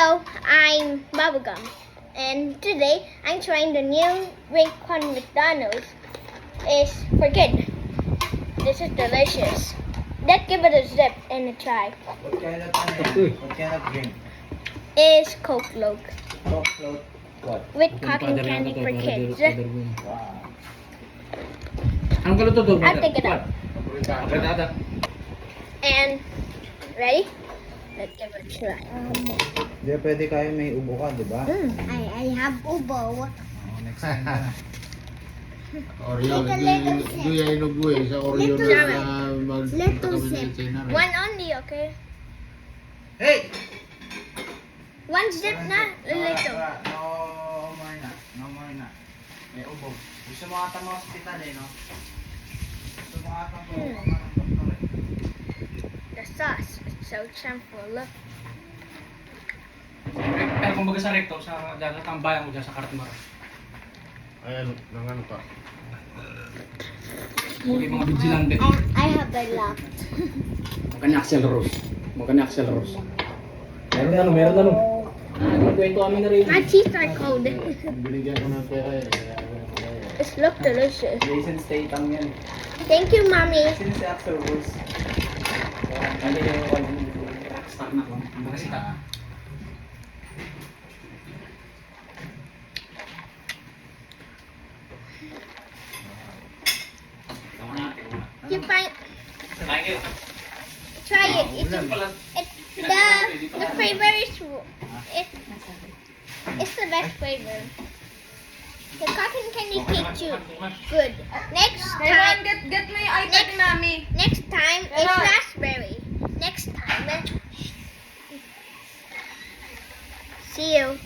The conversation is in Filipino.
Hello, I'm Bubblegum, and today I'm trying the new Ring Con McDonald's. It's for kids. This is delicious. Let's give it a zip and a try. What kind of drink? It's Coke Float Coke float. What? with cotton candy for kids. Wow. Anong kaluto to? I'll take it out. Agad-agad. And ready? Let's give it a try. Di pwede kayo may ubo ka, di ba? I have ubo. Oh, next time na. Oreo, hindi yan inubo eh. Sa Oreo Little na Little magkakabili sip. sa China rin. One only, okay? Hey! One zip na, little. No more na. No more na. May ubo. Gusto mo ata mo hospital eh, no? Gusto mo ata mo ng doktor eh. The sauce is so simple. Look. Pero kumbaga sa recto, sa tambayan ko dyan sa Cartmar. Ayan, nang ano pa. Huwag yung mga vigilante. I have a lot. Magkanya Axel Rose. Meron ano. Nagkwento kami na rin. My teeth are cold. Binigyan ko ng pera eh. It looks delicious. Jason Statham yan. Thank you, mommy. Sino si Axel Rose? Ano yung rockstar na ko. Kumbaga sita. You find Thank you. try it. The flavor is it's the best flavor. The cotton candy cake too. Good. Next time, Get my iPad ni Mami. next time it's Hello. raspberry. Next time. See you.